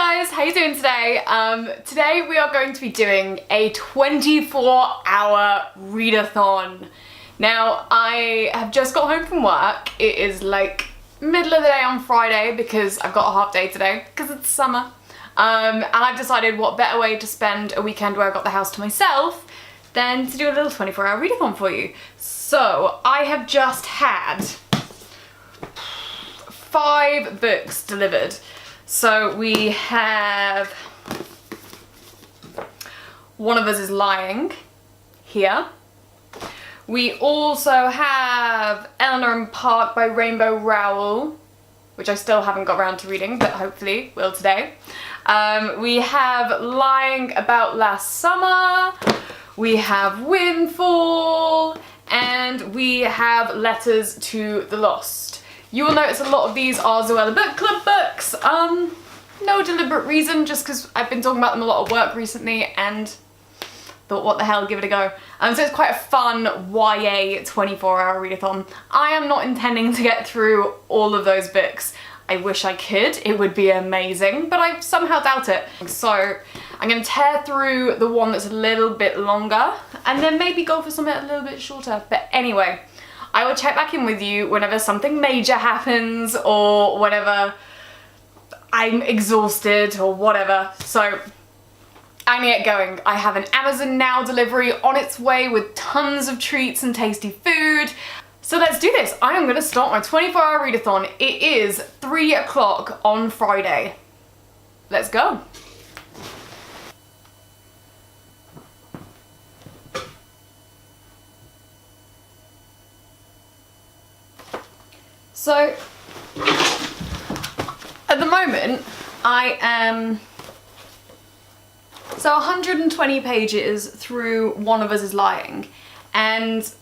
guys, how you doing today? Today we are going to be doing a 24-hour readathon. Now, I have just got home from work. It is like middle of the day on Friday because I've got a half day today because it's summer. And I've decided what better way to spend a weekend where I've got the house to myself than to do a little 24-hour readathon for you. So, I have just had 5 books delivered. So we have One of Us is Lying here. We also have Eleanor and Park by Rainbow Rowell, which I still haven't got around to reading, but hopefully will today. We have Lying About Last Summer. We have Windfall, and we have Letters to the Lost. You will notice a lot of these are Zoella Book Club books. No deliberate reason, just because I've been talking about them a lot at work recently and thought, what the hell, give it a go. So it's quite a fun YA 24-hour readathon. I am not intending to get through all of those books. I wish I could, it would be amazing, but I somehow doubt it. So I'm going to tear through the one that's a little bit longer and then maybe go for something a little bit shorter. But anyway, I will check back in with you whenever something major happens or whenever I'm exhausted or whatever. So I'm gonna get going. I have an Amazon Now delivery on its way with tons of treats and tasty food. So let's do this. I am gonna start my 24-hour readathon. It is 3 o'clock on Friday. Let's go. So, at the moment, I am 120 pages through One of Us is Lying, and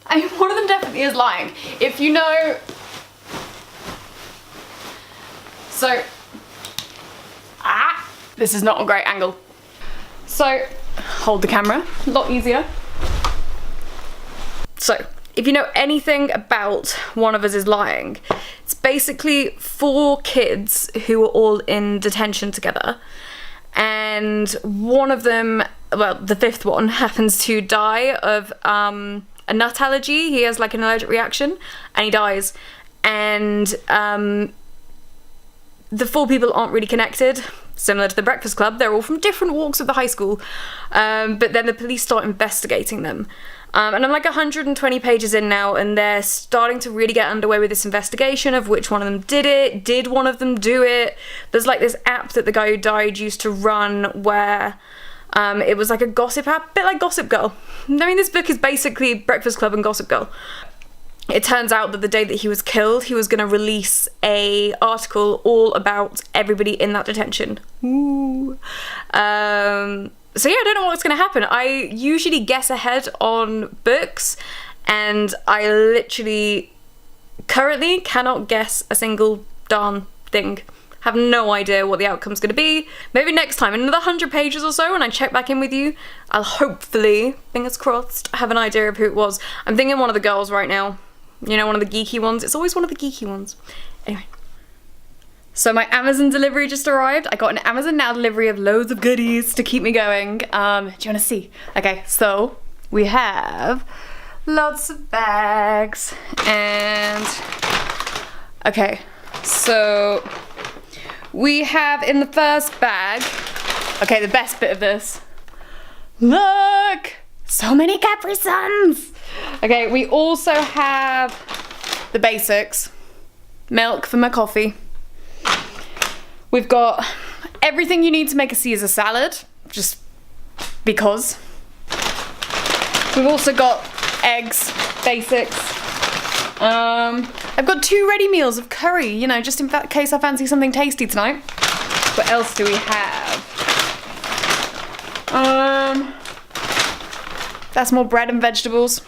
I mean, one of them definitely is lying. If you know, this is not a great angle. So, hold the camera, a lot easier. So, if you know anything about One of Us is Lying, it's basically 4 kids who are all in detention together, and one of them, well, the 5th one, happens to die of a nut allergy. He has like an allergic reaction and he dies, and the 4 people aren't really connected. Similar to the Breakfast Club, they're all from different walks of the high school, but then the police start investigating them. And I'm like 120 pages in now, and they're starting to really get underway with this investigation of which one of them did it. Did one of them do it? There's like this app that the guy who died used to run where it was like a gossip app, a bit like Gossip Girl. I mean, this book is basically Breakfast Club and Gossip Girl. It turns out that the day that he was killed, he was going to release an article all about everybody in that detention. Ooh. So yeah, I don't know what's going to happen. I usually guess ahead on books, and I literally currently cannot guess a single darn thing. Have no idea what the outcome's going to be. Maybe next time, in another 100 pages or so, when I check back in with you, I'll hopefully, fingers crossed, have an idea of who it was. I'm thinking one of the girls right now. You know, one of the geeky ones. It's always one of the geeky ones. Anyway. So my Amazon delivery just arrived. I got an Amazon Now delivery of loads of goodies to keep me going. Do you want to see? Okay, so we have lots of bags and... Okay, so we have in the first bag... Okay, the best bit of this. Look! So many Capri Suns! Okay, we also have the basics. Milk for my coffee. We've got everything you need to make a Caesar salad, just because. We've also got eggs, basics. I've got 2 ready meals of curry, you know, just in case I fancy something tasty tonight. What else do we have? That's more bread and vegetables.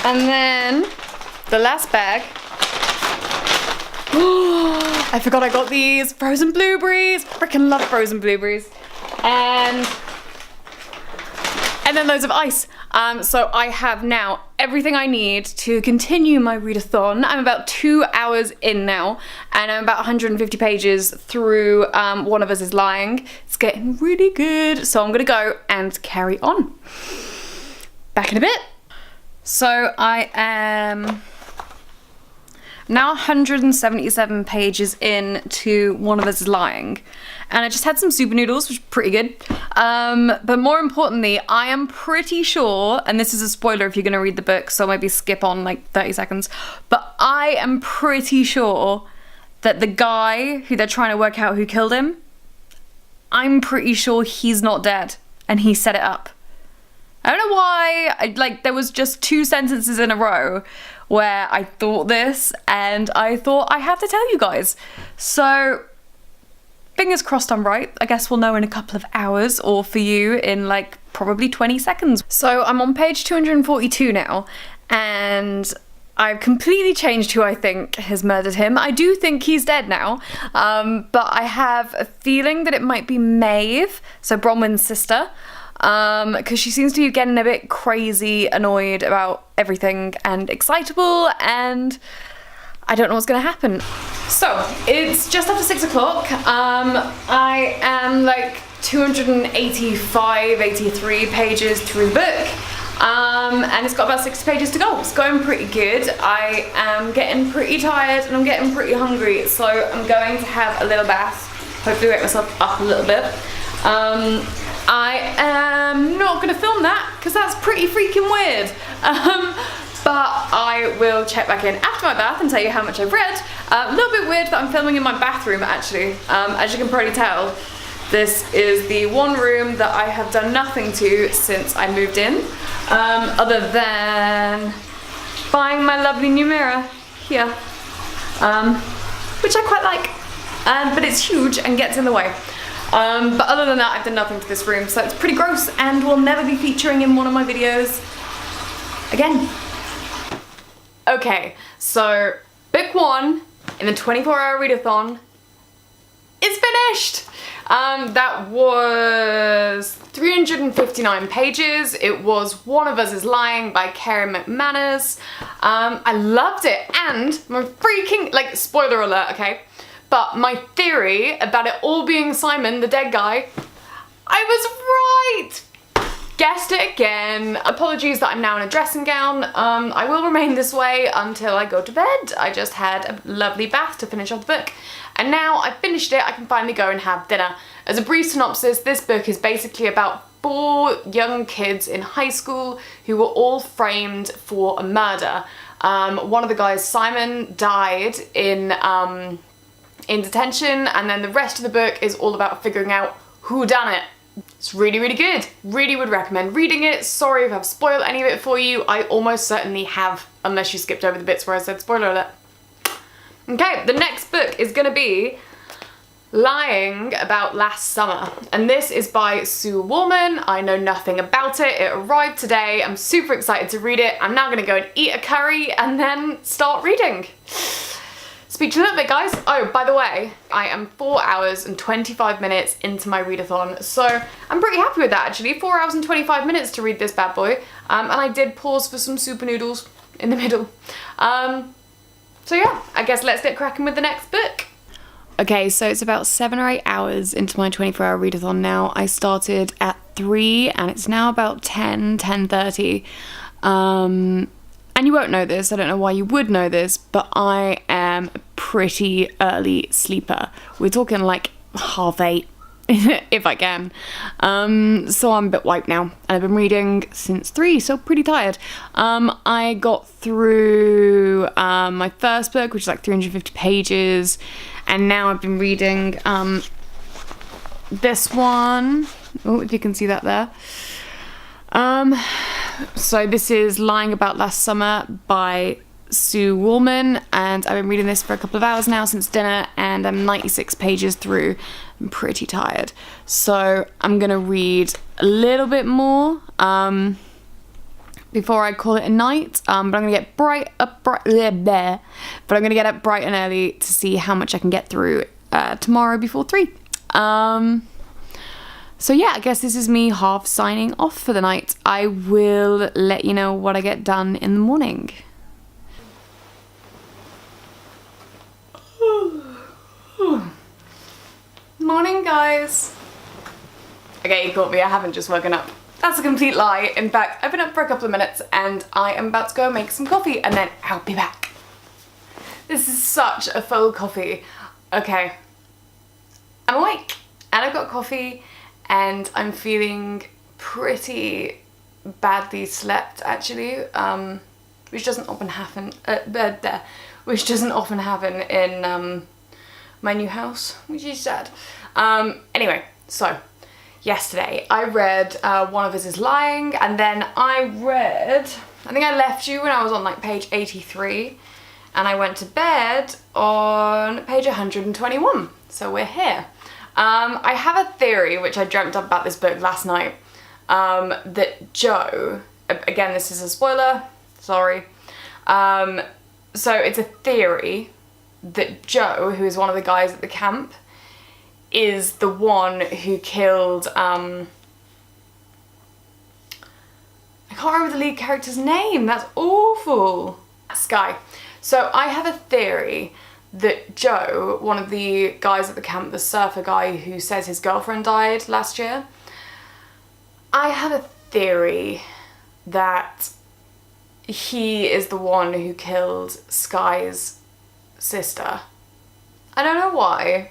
And then the last bag. I forgot I got these frozen blueberries. Freaking love frozen blueberries. And then loads of ice. So I have now everything I need to continue my readathon. I'm about 2 hours in now, and I'm about 150 pages through One of Us is Lying. It's getting really good, so I'm gonna go and carry on. Back in a bit. So I am now 177 pages in to One of Us is Lying, and I just had some super noodles, which is pretty good. But more importantly, I am pretty sure, and this is a spoiler if you're gonna read the book, so maybe skip on like 30 seconds, but I am pretty sure that the guy who they're trying to work out who killed him, I'm pretty sure he's not dead, and he set it up. I don't know why, there was just 2 sentences in a row where I thought this, and I thought I have to tell you guys. So, fingers crossed I'm right. I guess we'll know in a couple of hours, or for you in like probably 20 seconds. So I'm on page 242 now, and I've completely changed who I think has murdered him. I do think he's dead now, but I have a feeling that it might be Maeve, so Bronwyn's sister, because she seems to be getting a bit crazy, annoyed about everything, and excitable, and I don't know what's gonna happen. So, it's just after 6 o'clock. I am like 285, 83 pages through the book, and it's got about 60 pages to go. It's going pretty good. I am getting pretty tired and I'm getting pretty hungry, so I'm going to have a little bath, hopefully wake myself up a little bit. I am not gonna film that because that's pretty freaking weird. But I will check back in after my bath and tell you how much I've read. A little bit weird that I'm filming in my bathroom actually. As you can probably tell, this is the one room that I have done nothing to since I moved in, other than buying my lovely new mirror here, which I quite like, but it's huge and gets in the way. But other than that, I've done nothing to this room, so it's pretty gross and will never be featuring in one of my videos again. Okay, so book 1 in the 24-hour readathon is finished. That was 359 pages. It was One of Us is Lying by Karen McManus. I loved it, and my freaking, spoiler alert, okay? But my theory about it all being Simon, the dead guy, I was right! Guessed it again. Apologies that I'm now in a dressing gown. I will remain this way until I go to bed. I just had a lovely bath to finish off the book. And now I've finished it, I can finally go and have dinner. As a brief synopsis, this book is basically about 4 young kids in high school who were all framed for a murder. One of the guys, Simon, died in detention, and then the rest of the book is all about figuring out who done it. It's really, really good. Really would recommend reading it. Sorry if I've spoiled any of it for you. I almost certainly have, unless you skipped over the bits where I said spoiler alert. Okay, the next book is gonna be Lying About Last Summer, and this is by Sue Woolman. I know nothing about it. It arrived today. I'm super excited to read it. I'm now gonna go and eat a curry and then start reading. Speak to you in a little bit, guys. Oh, by the way, I am 4 hours and 25 minutes into my readathon, so I'm pretty happy with that actually. 4 hours and 25 minutes to read this bad boy, and I did pause for some super noodles in the middle. So yeah, I guess let's get cracking with the next book. Okay, so it's about 7 or 8 hours into my 24-hour readathon now. I started at 3 and it's now about 10:30. And you won't know this, I don't know why you would know this, but I am a pretty early sleeper. We're talking like 8:30, if I can. So I'm a bit wiped now. And I've been reading since 3, so pretty tired. I got through my first book, which is like 350 pages, and now I've been reading this one. Oh, if you can see that there. So this is Lying About Last Summer by Sue Woolman, and I've been reading this for a couple of hours now since dinner, and I'm 96 pages through. I'm pretty tired, so I'm gonna read a little bit more before I call it a night. But I'm gonna get bright up bright and early to see how much I can get through tomorrow before 3. So yeah, I guess this is me half signing off for the night. I will let you know what I get done in the morning. Morning, guys. Okay, you caught me, I haven't just woken up. That's a complete lie. In fact, I've been up for a couple of minutes and I am about to go make some coffee and then I'll be back. This is such a full coffee. Okay, I'm awake and I've got coffee and I'm feeling pretty badly slept actually, which doesn't often happen, which doesn't often happen in my new house, which is sad. Anyway, so yesterday I read One of Us is Lying, and then I think I left you when I was on like page 83, and I went to bed on page 121, so we're here. I have a theory, which I dreamt up about this book last night, that Joe, again this is a spoiler, sorry, so it's a theory that Joe, who is one of the guys at the camp, is the one who killed, I can't remember the lead character's name, that's awful. Sky. So I have a theory that Joe, one of the guys at the camp, the surfer guy who says his girlfriend died last year, I have a theory that he is the one who killed Sky's sister. I don't know why.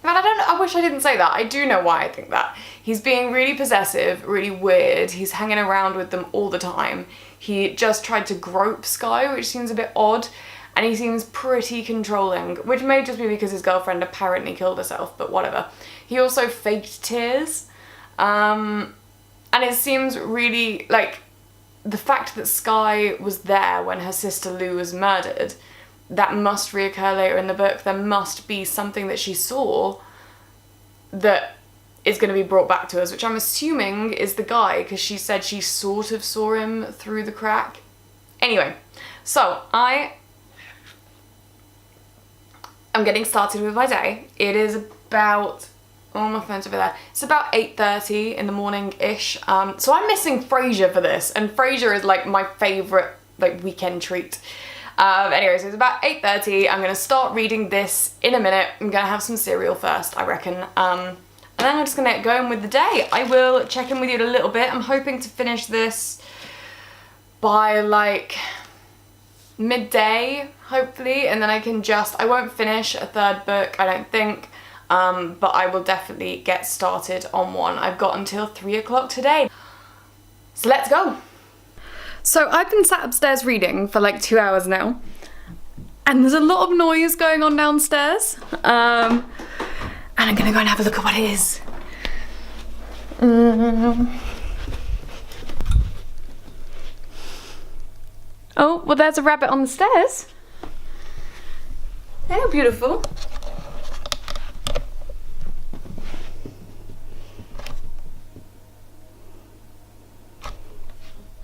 But I wish I didn't say that. I do know why I think that. He's being really possessive, really weird. He's hanging around with them all the time. He just tried to grope Sky, which seems a bit odd. And he seems pretty controlling, which may just be because his girlfriend apparently killed herself, but whatever. He also faked tears. And it seems really, like, the fact that Sky was there when her sister Lou was murdered, that must reoccur later in the book. There must be something that she saw that is going to be brought back to us, which I'm assuming is the guy, because she said she sort of saw him through the crack. Anyway, so I'm getting started with my day. It is about, oh, my phone's over there. It's about 8:30 in the morning-ish. So I'm missing Frasier for this, and Frasier is like my favourite like weekend treat. Anyway, so it's about 8:30. I'm gonna start reading this in a minute. I'm gonna have some cereal first, I reckon. And then I'm just gonna get going with the day. I will check in with you in a little bit. I'm hoping to finish this by like midday, hopefully, and then I can I won't finish a third book, I don't think, but I will definitely get started on one. I've got until 3 o'clock today. So let's go. So I've been sat upstairs reading for like 2 hours now, and there's a lot of noise going on downstairs, and I'm gonna go and have a look at what it is. Oh, well there's a rabbit on the stairs. How beautiful.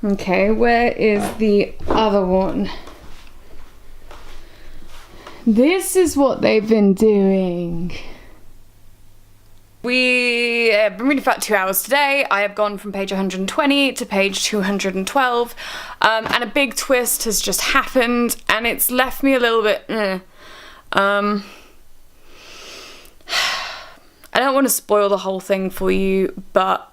Okay, where is the other one? This is what they've been doing. We have been reading for about 2 hours today. I have gone from page 120 to page 212, and a big twist has just happened, and it's left me a little bit, I don't want to spoil the whole thing for you, but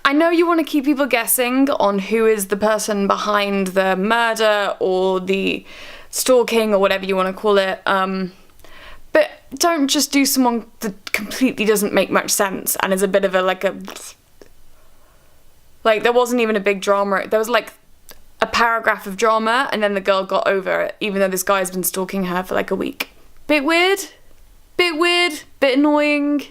I know you want to keep people guessing on who is the person behind the murder or the stalking or whatever you want to call it, but don't just do someone that completely doesn't make much sense and is a bit of a, like, there wasn't even a big drama. There was like a paragraph of drama and then the girl got over it, even though this guy's been stalking her for like a week. Bit weird, bit annoying.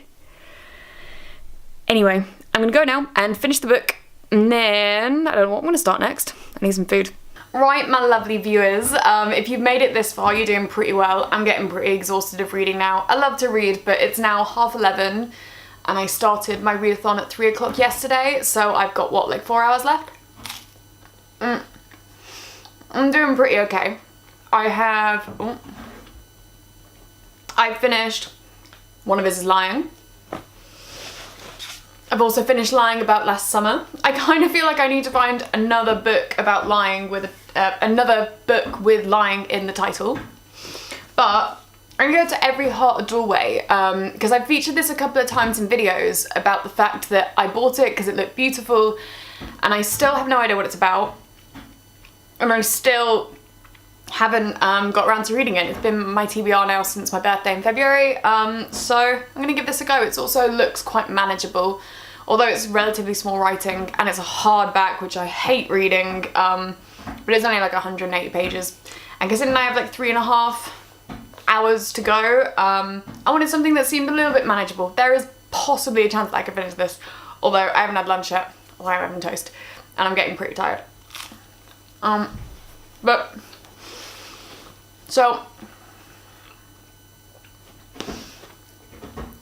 Anyway, I'm gonna go now and finish the book, and then I don't know what I'm gonna start next. I need some food. Right, my lovely viewers, if you've made it this far, you're doing pretty well. I'm getting pretty exhausted of reading now. I love to read, but it's now 11:30, and I started my readathon at 3 o'clock yesterday, so I've got, what, like 4 hours left? I'm doing pretty okay. I finished One of His is Lying. I've also finished Lying About Last Summer. I kind of feel like I need to find another book about lying with another book with lying in the title. But I'm gonna go to Every Heart a Doorway because I've featured this a couple of times in videos about the fact that I bought it because it looked beautiful, and I still have no idea what it's about, and I still haven't got around to reading it. It's been my TBR now since my birthday in February, so I'm gonna give this a go. It also looks quite manageable, although it's relatively small writing, and it's a hardback, which I hate reading, but it's only like 180 pages. And considering I have like 3.5 hours to go, I wanted something that seemed a little bit manageable. There is possibly a chance that I could finish this, although I haven't had lunch yet, although I'm having toast, and I'm getting pretty tired. So,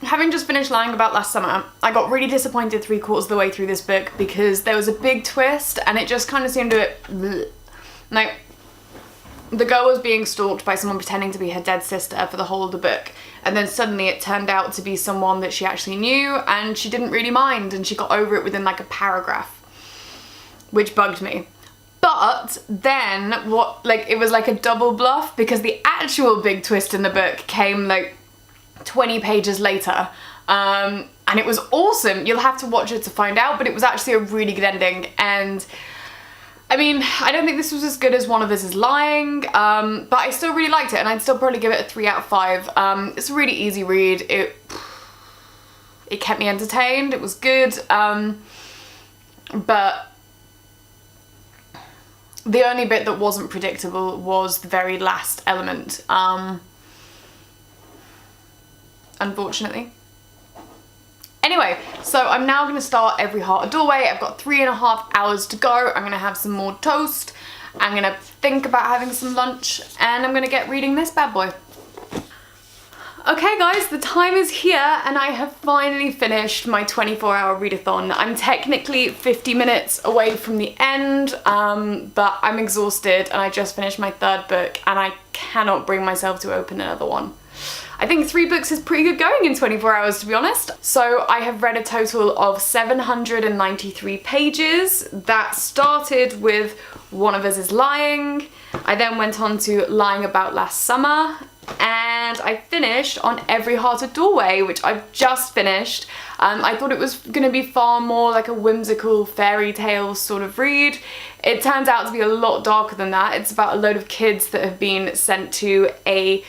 having just finished Lying About Last Summer, I got really disappointed 3/4 of the way through this book because there was a big twist and it just kind of seemed a bit bleh. Like, the girl was being stalked by someone pretending to be her dead sister for the whole of the book, and then suddenly it turned out to be someone that she actually knew, and she didn't really mind, and she got over it within like a paragraph, which bugged me. But then it was like a double bluff, because the actual big twist in the book came like 20 pages later, and it was awesome. You'll have to watch it to find out, but it was actually a really good ending. And I mean, I don't think this was as good as One of Us is Lying, but I still really liked it, and I'd still probably give it a 3 out of 5. It's a really easy read. It kept me entertained. It was good, but the only bit that wasn't predictable was the very last element, unfortunately. Anyway, so I'm now going to start Every Heart a Doorway. I've got 3.5 hours to go. I'm going to have some more toast. I'm going to think about having some lunch, and I'm going to get reading this bad boy. Okay guys, the time is here and I have finally finished my 24-hour readathon. I'm technically 50 minutes away from the end, but I'm exhausted and I just finished my 3rd book and I cannot bring myself to open another one. I think 3 books is pretty good going in 24 hours, to be honest. So I have read a total of 793 pages. That started with One of Us is Lying. I then went on to Lying About Last Summer, and I finished on Every Heart a Doorway, which I've just finished. I thought it was going to be far more like a whimsical fairy tale sort of read. It turns out to be a lot darker than that. It's about a load of kids that have been sent to a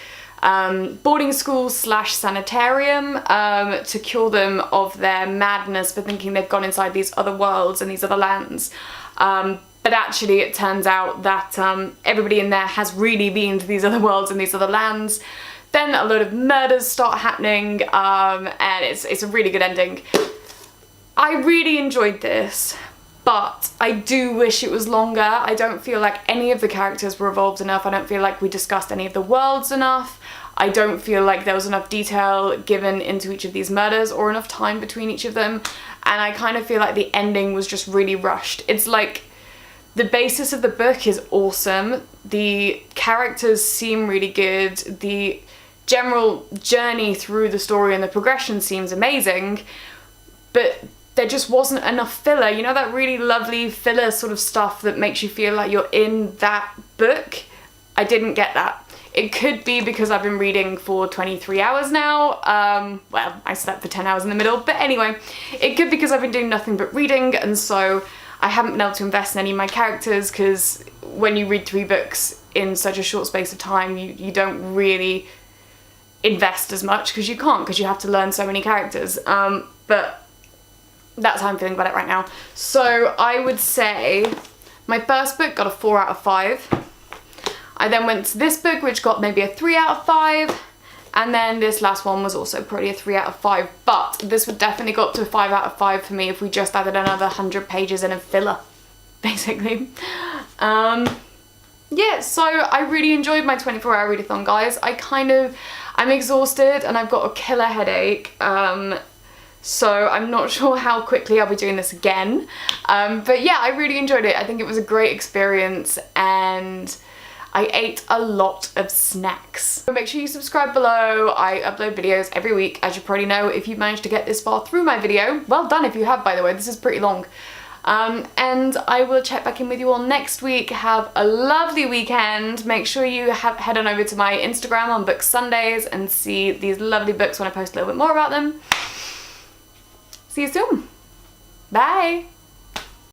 boarding school / sanitarium to cure them of their madness for thinking they've gone inside these other worlds and these other lands. But actually it turns out that everybody in there has really been to these other worlds and these other lands. Then a load of murders start happening, and it's a really good ending. I really enjoyed this, but I do wish it was longer. I don't feel like any of the characters were evolved enough. I don't feel like we discussed any of the worlds enough. I don't feel like there was enough detail given into each of these murders or enough time between each of them. And I kind of feel like the ending was just really rushed. It's like the basis of the book is awesome. The characters seem really good. The general journey through the story and the progression seems amazing, but there just wasn't enough filler. You know, that really lovely filler sort of stuff that makes you feel like you're in that book? I didn't get that. It could be because I've been reading for 23 hours now. Well, I slept for 10 hours in the middle, but anyway, it could be because I've been doing nothing but reading, and so I haven't been able to invest in any of my characters, because when you read 3 books in such a short space of time, you don't really invest as much, because you can't, because you have to learn so many characters. But that's how I'm feeling about it right now. So I would say my first book got a 4 out of 5. I then went to this book, which got maybe a 3 out of 5. And then this last one was also probably a 3 out of 5. But this would definitely go up to a 5 out of 5 for me if we just added another 100 pages in a filler, basically. Yeah, so I really enjoyed my 24-hour readathon, guys. I'm exhausted and I've got a killer headache. So I'm not sure how quickly I'll be doing this again. But yeah, I really enjoyed it. I think it was a great experience, and I ate a lot of snacks. So make sure you subscribe below. I upload videos every week, as you probably know if you've managed to get this far through my video. Well done if you have, by the way, this is pretty long. And I will check back in with you all next week. Have a lovely weekend. Make sure you head on over to my Instagram on Book Sundays and see these lovely books when I post a little bit more about them. See you soon. Bye.